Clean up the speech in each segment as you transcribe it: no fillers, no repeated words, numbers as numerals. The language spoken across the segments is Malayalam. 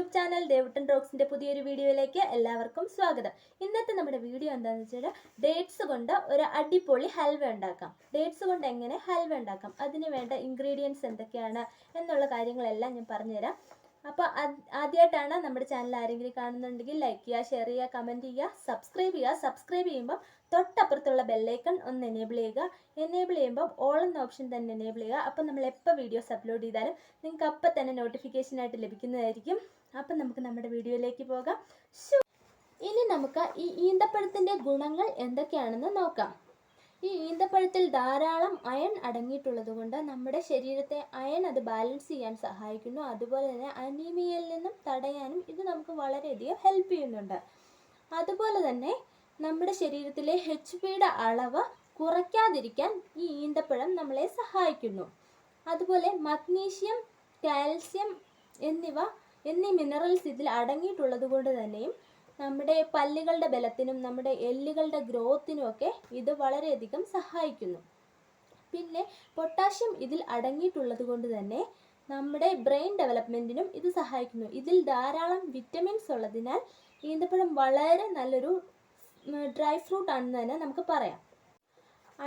യൂട്യൂബ് ചാനൽ ദേവുട്ടൻ റോക്സിന്റെ പുതിയൊരു വീഡിയോയിലേക്ക് എല്ലാവർക്കും സ്വാഗതം. ഇന്നത്തെ നമ്മുടെ വീഡിയോ എന്താണെന്ന് വെച്ചാൽ ഡേറ്റ്സ് കൊണ്ട് ഒരു അടിപൊളി ഹൽവ ഉണ്ടാക്കാം. ഡേറ്റ്സ് കൊണ്ട് എങ്ങനെ ഹൽവ ഉണ്ടാക്കാം, അതിന് വേണ്ട ഇൻഗ്രീഡിയൻസ് എന്തൊക്കെയാണ് എന്നുള്ള കാര്യങ്ങളെല്ലാം ഞാൻ പറഞ്ഞുതരാം. അപ്പോൾ ആദ്യമായിട്ടാണ് നമ്മുടെ ചാനൽ ആരെങ്കിലും കാണുന്നുണ്ടെങ്കിൽ ലൈക്ക് ചെയ്യുക, ഷെയർ ചെയ്യുക, കമൻറ്റ് ചെയ്യുക, സബ്സ്ക്രൈബ് ചെയ്യുക. സബ്സ്ക്രൈബ് ചെയ്യുമ്പോൾ തൊട്ടപ്പുറത്തുള്ള ബെല്ലൈക്കൺ ഒന്ന് എനേബിൾ ചെയ്യുക. എനേബിൾ ചെയ്യുമ്പോൾ ഓൾ എന്ന ഓപ്ഷൻ തന്നെ എനേബിൾ ചെയ്യുക. അപ്പോൾ നമ്മൾ എപ്പോൾ വീഡിയോസ് അപ്ലോഡ് ചെയ്താലും നിങ്ങൾക്ക് അപ്പം തന്നെ നോട്ടിഫിക്കേഷനായിട്ട് ലഭിക്കുന്നതായിരിക്കും. അപ്പം നമുക്ക് നമ്മുടെ വീഡിയോയിലേക്ക് പോകാം. ഇനി നമുക്ക് ഈ ഈന്തപ്പഴത്തിൻ്റെ ഗുണങ്ങൾ എന്തൊക്കെയാണെന്ന് നോക്കാം. ഈ ഈന്തപ്പഴത്തിൽ ധാരാളം അയൺ അടങ്ങിയിട്ടുള്ളത് കൊണ്ട് നമ്മുടെ ശരീരത്തെ അയൺ അത് ബാലൻസ് ചെയ്യാൻ സഹായിക്കുന്നു. അതുപോലെ തന്നെ അനീമിയയിൽ നിന്നും തടയാനും ഇത് നമുക്ക് വളരെയധികം ഹെൽപ്പ് ചെയ്യുന്നുണ്ട്. അതുപോലെ തന്നെ നമ്മുടെ ശരീരത്തിലെ HBയുടെ അളവ് കുറയ്ക്കാതിരിക്കാൻ ഈ ഈന്തപ്പഴം നമ്മളെ സഹായിക്കുന്നു. അതുപോലെ മഗ്നീഷ്യം, കാൽസ്യം എന്നീ മിനറൽസ് ഇതിൽ അടങ്ങിയിട്ടുള്ളത് കൊണ്ട് തന്നെയും നമ്മുടെ പല്ലുകളുടെ ബലത്തിനും നമ്മുടെ എല്ലുകളുടെ ഗ്രോത്തിനും ഒക്കെ ഇത് വളരെയധികം സഹായിക്കുന്നു. പിന്നെ പൊട്ടാഷ്യം ഇതിൽ അടങ്ങിയിട്ടുള്ളത് കൊണ്ട് തന്നെ നമ്മുടെ ബ്രെയിൻ ഡെവലപ്മെൻറ്റിനും ഇത് സഹായിക്കുന്നു. ഇതിൽ ധാരാളം വിറ്റമിൻസ് ഉള്ളതിനാൽ ഈന്തപ്പഴം വളരെ നല്ലൊരു ഡ്രൈ ഫ്രൂട്ട് ആണെന്ന് തന്നെ നമുക്ക് പറയാം.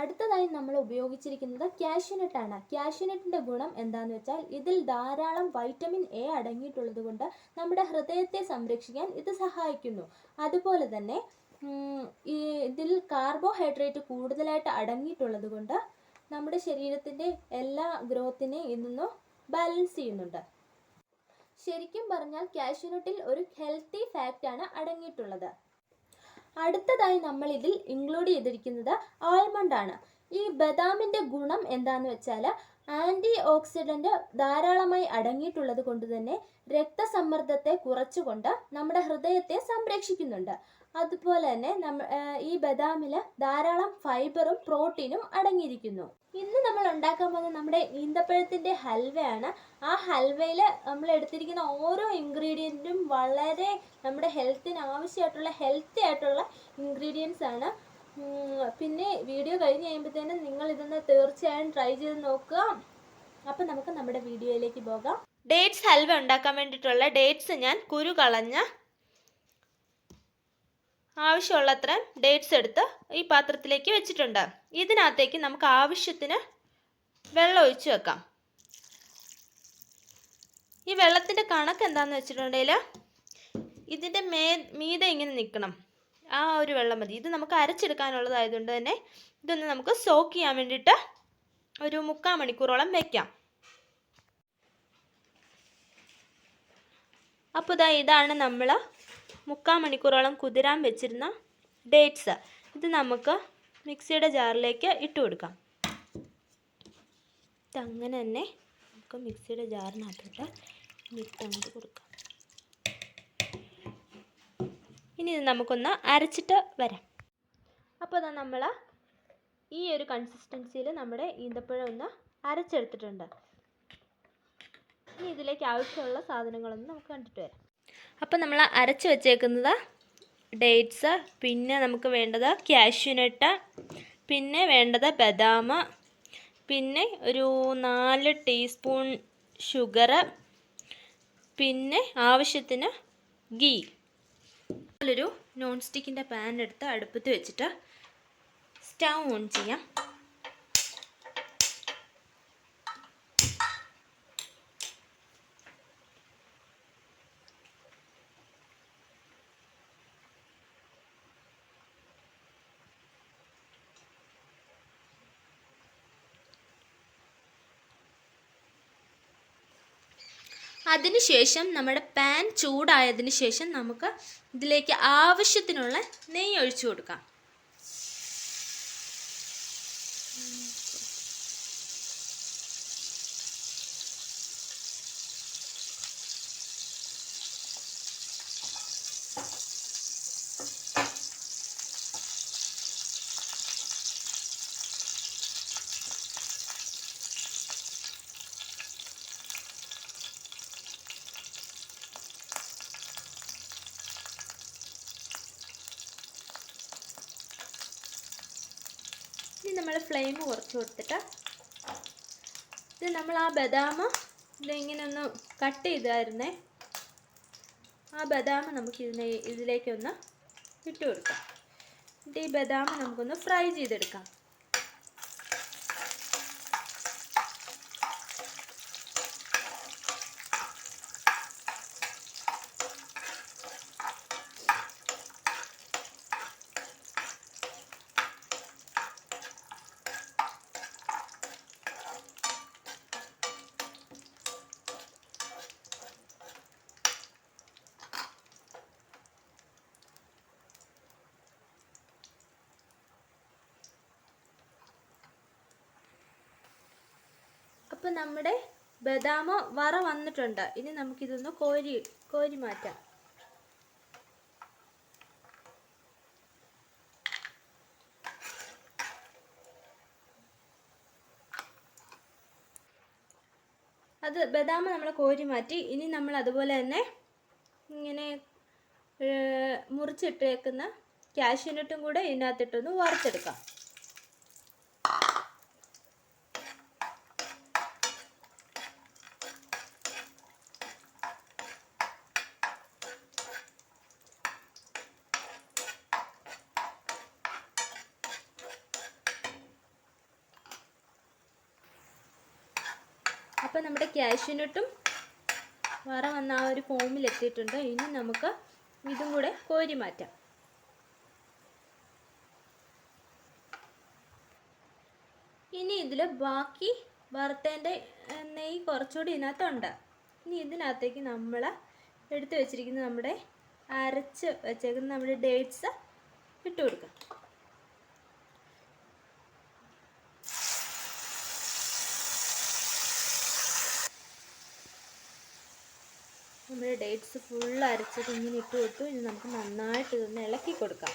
അടുത്തതായി നമ്മൾ ഉപയോഗിച്ചിരിക്കുന്നത് കാഷ്യൂനട്ടാണ്. കാഷ്യൂനട്ടിൻ്റെ ഗുണം എന്താണെന്ന് വെച്ചാൽ ഇതിൽ ധാരാളം വൈറ്റമിൻ എ അടങ്ങിയിട്ടുള്ളത് കൊണ്ട് നമ്മുടെ ഹൃദയത്തെ സംരക്ഷിക്കാൻ ഇത് സഹായിക്കുന്നു. അതുപോലെ തന്നെ ഇതിൽ കാർബോഹൈഡ്രേറ്റ് കൂടുതലായിട്ട് അടങ്ങിയിട്ടുള്ളത് കൊണ്ട് നമ്മുടെ ശരീരത്തിൻ്റെ എല്ലാ ഗ്രോത്തിനെയും ഇന്ന് ബാലൻസ് ചെയ്യുന്നുണ്ട്. ശരിക്കും പറഞ്ഞാൽ കാഷ്യൂനട്ടിൽ ഒരു ഹെൽത്തി ഫാക്റ്റാണ് അടങ്ങിയിട്ടുള്ളത്. അടുത്തതായി നമ്മൾ ഇതിൽ ഇൻക്ലൂഡ് ചെയ്തിരിക്കുന്നത് ആൽമണ്ട് ആണ്. ഈ ബദാമിൻ്റെ ഗുണം എന്താണെന്ന് വെച്ചാൽ ആൻറ്റി ഓക്സിഡൻറ്റ് ധാരാളമായി അടങ്ങിയിട്ടുള്ളത് കൊണ്ട് തന്നെ രക്തസമ്മർദ്ദത്തെ കുറച്ചുകൊണ്ട് നമ്മുടെ ഹൃദയത്തെ സംരക്ഷിക്കുന്നുണ്ട്. അതുപോലെ തന്നെ ഈ ബദാമിൽ ധാരാളം ഫൈബറും പ്രോട്ടീനും അടങ്ങിയിരിക്കുന്നു. ഇന്ന് നമ്മൾ ഉണ്ടാക്കാൻ പോകുന്ന നമ്മുടെ ഈന്തപ്പഴത്തിൻ്റെ ഹൽവയാണ്. ആ ഹൽവയിൽ നമ്മൾ എടുത്തിരിക്കുന്ന ഓരോ ഇൻഗ്രീഡിയൻറ്റും വളരെ നമ്മുടെ ഹെൽത്തിന് ആവശ്യമായിട്ടുള്ള ഹെൽത്തി ആയിട്ടുള്ള ഇൻഗ്രീഡിയൻസ് ആണ്. പിന്നെ വീഡിയോ കഴിഞ്ഞ് കഴിയുമ്പോഴത്തേനും നിങ്ങൾ ഇതൊന്ന് തീർച്ചയായും ട്രൈ ചെയ്ത് നോക്കുക. അപ്പം നമുക്ക് നമ്മുടെ വീഡിയോയിലേക്ക് പോകാം. ഡേറ്റ്സ് ഹൽവ ഉണ്ടാക്കാൻ വേണ്ടിയിട്ടുള്ള ഡേറ്റ്സ് ഞാൻ കുരു കളഞ്ഞ് ആവശ്യമുള്ളത്ര ഡേറ്റ്സ് എടുത്ത് ഈ പാത്രത്തിലേക്ക് വെച്ചിട്ടുണ്ട്. ഇതിനകത്തേക്ക് നമുക്ക് ആവശ്യത്തിന് വെള്ളം ഒഴിച്ച് വെക്കാം. ഈ വെള്ളത്തിൻ്റെ കണക്ക് എന്താണെന്ന് വെച്ചിട്ടുണ്ടെങ്കിൽ ഇതിൻ്റെ മീതെ ഇങ്ങനെ നിൽക്കണം, ആ ഒരു വെള്ളം മതി. ഇത് നമുക്ക് അരച്ചെടുക്കാനുള്ളതായതുകൊണ്ട് തന്നെ ഇതൊന്ന് നമുക്ക് സോക്ക് ചെയ്യാൻ വേണ്ടിയിട്ട് ഒരു 3/4 മണിക്കൂറോളം വയ്ക്കാം. അപ്പോൾ ഇതാണ് നമ്മൾ 3/4 മണിക്കൂറോളം കുതിരാൻ വെച്ചിരുന്ന ഡേറ്റ്സ്. ഇത് നമുക്ക് മിക്സിയുടെ ജാറിലേക്ക് ഇട്ട് കൊടുക്കാം. ഇതങ്ങനെ തന്നെ നമുക്ക് മിക്സിയുടെ ജാറിനകത്തോട്ട് ഇട്ട് കൊടുക്കാം. ഇനി ഇത് നമുക്കൊന്ന് അരച്ചിട്ട് വരാം. അപ്പോൾ നമ്മൾ ഈ ഒരു കൺസിസ്റ്റൻസിയിൽ നമ്മുടെ ഈന്തപ്പഴം ഒന്ന് അരച്ചെടുത്തിട്ടുണ്ട്. ഇനി ഇതിലേക്ക് ആവശ്യമുള്ള സാധനങ്ങളൊന്നും നമുക്ക് കണ്ടിട്ട് വരാം. അപ്പോൾ നമ്മൾ അരച്ച് വെച്ചേക്കുന്നത് ഡേറ്റ്സ്, പിന്നെ നമുക്ക് വേണ്ടത് കാഷ്യൂനട്ട്, പിന്നെ വേണ്ടത് ബദാം, പിന്നെ ഒരു 4 ടീസ്പൂൺ ഷുഗർ, പിന്നെ ആവശ്യത്തിന് ഗീ. ഒരു നോൺ സ്റ്റിക്കിൻ്റെ പാൻ എടുത്ത് അടുപ്പത്ത് വെച്ചിട്ട് സ്റ്റൗ ഓൺ ചെയ്യാം. അതിനുശേഷം നമ്മുടെ പാൻ ചൂടായതിന് ശേഷം നമുക്ക് ഇതിലേക്ക് ആവശ്യത്തിനുള്ള നെയ്യ് ഒഴിച്ചു കൊടുക്കാം. ഇനി നമ്മൾ ഫ്ലെയിം കുറച്ച് കൊടുത്തിട്ട് ഇത് നമ്മൾ ആ ബദാം ഇതിങ്ങനെ ഒന്ന് കട്ട് ചെയ്തായിരുന്നേ, ആ ബദാം നമുക്ക് ഇതിലേക്കൊന്ന് ഇട്ട് കൊടുക്കാം. എന്നിട്ട് ഈ ബദാം നമുക്കൊന്ന് ഫ്രൈ ചെയ്തെടുക്കാം. അപ്പോൾ നമ്മുടെ ബദാം വറ വന്നിട്ടുണ്ട്. ഇനി നമുക്കിതൊന്ന് കോരി മാറ്റാം. അത് ബദാം നമ്മൾ കോരി മാറ്റി. ഇനി നമ്മൾ അതുപോലെ തന്നെ ഇങ്ങനെ മുറിച്ചിട്ടേക്കുന്ന കാഷ്യൂനട്ടും കൂടെ ഇതിനകത്തിട്ടൊന്ന് വറുത്തെടുക്കാം. അപ്പോൾ നമ്മുടെ കാഷ്യൂനട്ടും വറ വന്ന ആ ഒരു ഫോമിൽ എത്തിയിട്ടുണ്ട്. ഇനി നമുക്ക് ഇതും കൂടെ കോരി മാറ്റാം. ഇനി ഇതിൽ ബാക്കി വറുത്തതിൻ്റെ നെയ്യ് കുറച്ചുകൂടി ഇതിനകത്തുണ്ട്. ഇനി ഇതിനകത്തേക്ക് നമ്മൾ എടുത്തു വെച്ചിരിക്കുന്ന നമ്മുടെ അരച്ച് വെച്ചേക്കുന്ന നമ്മുടെ ഡേറ്റ്സ് ഇട്ട് കൊടുക്കാം. നമ്മുടെ ഡേറ്റ്സ് ഫുൾ അരച്ചത് ഇങ്ങനെ ഇട്ട് കൊടുത്തു. ഇനി നമുക്ക് നന്നായിട്ട് ഇതൊന്ന് ഇളക്കി കൊടുക്കാം.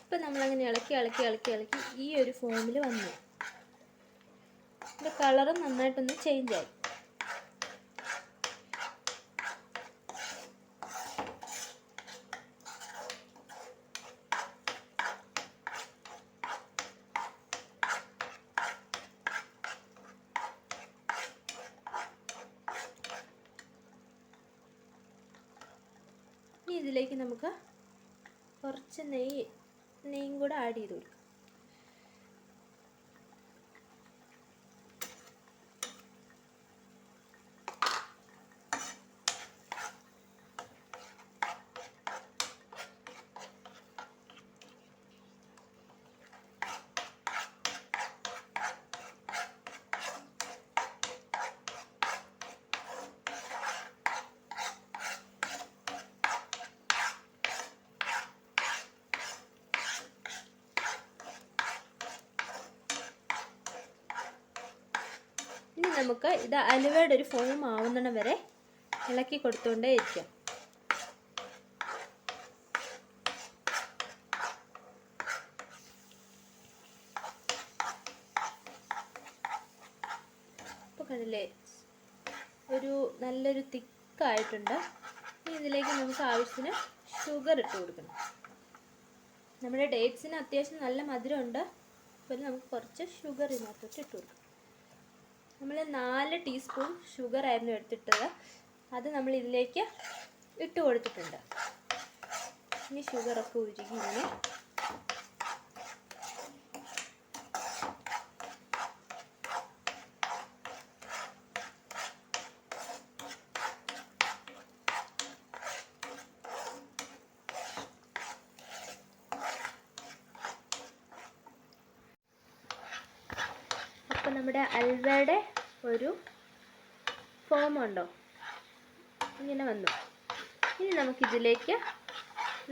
ഇപ്പം നമ്മളങ്ങനെ ഇളക്കി ഈ ഒരു ഫോമിൽ വന്നു. ഇതിൻ്റെ കളറും നന്നായിട്ടൊന്ന് ചേഞ്ചായി. ഇനി ഇതിലേക്ക് നമുക്ക് കുറച്ച് നെയ്യും കൂടെ ആഡ് ചെയ്ത് കൊടുക്കാം. ഇനി നമുക്ക് ഇത് അലുവയുടെ ഒരു ഫോം ആവുന്നിടം വരെ ഇളക്കി കൊടുത്തുകൊണ്ടേ ഇരിക്കാം. ഇപ്പോൾ കണ്ടില്ലേ, ഒരു നല്ലൊരു തിക്കായിട്ടുണ്ട്. ഇനി ഇതിലേക്ക് നമുക്ക് ആവശ്യത്തിന് ഷുഗർ ഇട്ട് കൊടുക്കണം. നമ്മുടെ ഡേറ്റ്സിന് അത്യാവശ്യം നല്ല മധുരമുണ്ട്. അപ്പോൾ നമുക്ക് കുറച്ച് ഷുഗർ ഇതിനകത്തോട്ട് ഇട്ട് കൊടുക്കാം. നമ്മൾ 4 ടീസ്പൂൺ ഷുഗർ ആയിരുന്നു എടുത്തിട്ടത്. അത് നമ്മൾ ഇതിലേക്ക് ഇട്ട് കൊടുത്തിട്ടുണ്ട്. ഇനി ഷുഗറൊക്കെ ഉരുകി ഇങ്ങനെ അപ്പോൾ നമ്മുടെ അൽവയുടെ ഒരു ഫോം ഉണ്ടോ, ഇങ്ങനെ വന്നു. ഇനി നമുക്കിതിലേക്ക്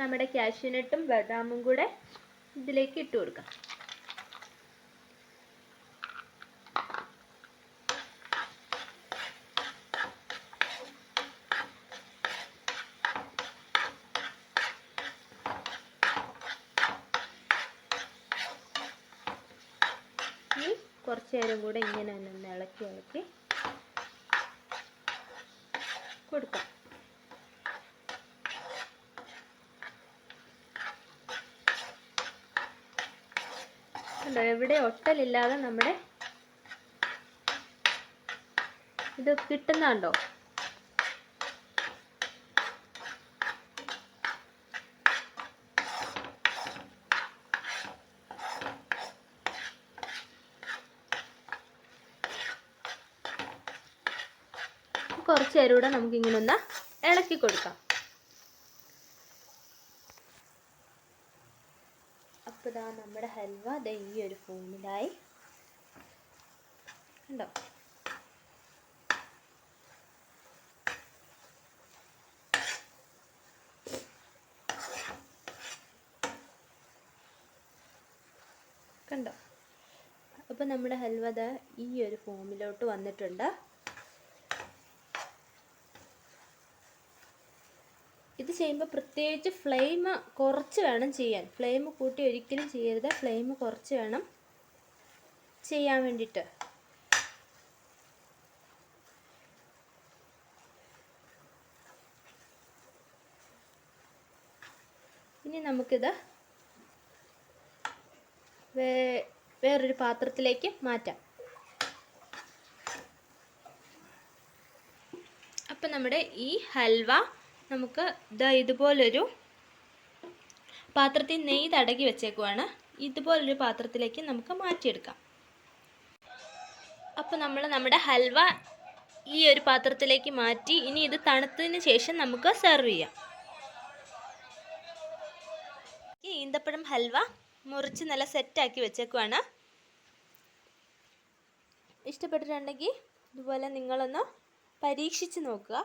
നമ്മുടെ കാഷ്യൂനട്ടും ബദാമും കൂടെ ഇതിലേക്ക് ഇട്ട് കൊടുക്കാം. കുറച്ച് നേരം കൂടെ ഇങ്ങനെ ഒന്ന് ഇളക്കി ഇളക്കി കൊടുക്കാം. കണ്ടോ, എവിടെ ഒട്ടലില്ലാതെ നമ്മുടെ ഇത് കിട്ടുന്നുണ്ടോ? കുറച്ച് നേരം കൂടെ നമുക്കിങ്ങനെ ഒന്ന് ഇളക്കി കൊടുക്കാം. അപ്പോൾ ഇതാ നമ്മുടെ ഹൽവ ഈ ഒരു ഫോമിലായി. കണ്ടോ, കണ്ടോ. അപ്പോൾ നമ്മുടെ ഹൽവ ഈ ഒരു ഫോമിലോട്ട് വന്നിട്ടുണ്ട്. ഇത് ചെയ്യുമ്പോൾ പ്രത്യേകിച്ച് ഫ്ലെയിം കുറച്ച് വേണം ചെയ്യാൻ. ഫ്ലെയിം കൂട്ടി ഒരിക്കലും ചെയ്യരുത്. ഫ്ലെയിം കുറച്ച് വേണം ചെയ്യാൻ വേണ്ടിയിട്ട്. ഇനി നമുക്കിത് വേറൊരു പാത്രത്തിലേക്ക് മാറ്റാം. അപ്പം നമ്മുടെ ഈ ഹൽവ നമുക്ക് ഇതുപോലൊരു പാത്രത്തിൽ നെയ്യ് തടകി വെച്ചേക്കുവാണ്. ഇതുപോലൊരു പാത്രത്തിലേക്ക് നമുക്ക് മാറ്റിയെടുക്കാം. അപ്പോൾ നമ്മുടെ ഹൽവ ഈ ഒരു പാത്രത്തിലേക്ക് മാറ്റി. ഇനി ഇത് തണുത്തതിന് ശേഷം നമുക്ക് സെർവ് ചെയ്യാം. ഈന്തപ്പഴം ഹൽവ മുറിച്ച് നല്ല സെറ്റാക്കി വെച്ചേക്കുവാണ്. ഇഷ്ടപ്പെട്ടിട്ടുണ്ടെങ്കിൽ ഇതുപോലെ നിങ്ങളൊന്ന് പരീക്ഷിച്ച് നോക്കുക.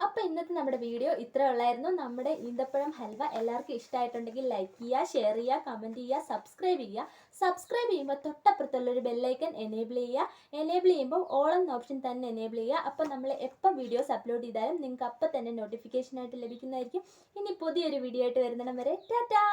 അപ്പോൾ ഇന്നത്തെ നമ്മുടെ വീഡിയോ ഇത്രേ ഉള്ളായിരുന്നു. നമ്മുടെ ഈന്തപ്പഴം ഹൽവ എല്ലാവർക്കും ഇഷ്ടമായിട്ടുണ്ടെങ്കിൽ ലൈക്ക് ചെയ്യുക, ഷെയർ ചെയ്യുക, കമൻറ്റ് ചെയ്യുക, സബ്സ്ക്രൈബ് ചെയ്യുക. സബ്സ്ക്രൈബ് ചെയ്യുമ്പോൾ തൊട്ടപ്പുറത്തുള്ളൊരു ബെല്ലൈക്കൻ എനേബിൾ ചെയ്യുക. എനേബിൾ ചെയ്യുമ്പോൾ ഓൾ എന്ന ഓപ്ഷൻ തന്നെ എനേബിൾ ചെയ്യുക. അപ്പോൾ നമ്മൾ എപ്പോൾ വീഡിയോസ് അപ്ലോഡ് ചെയ്താലും നിങ്ങൾക്ക് അപ്പം തന്നെ നോട്ടിഫിക്കേഷനായിട്ട് ലഭിക്കുന്നതായിരിക്കും. ഇനി പുതിയൊരു വീഡിയോ ആയിട്ട് വരുന്നിടം വരെ ടാറ്റാ.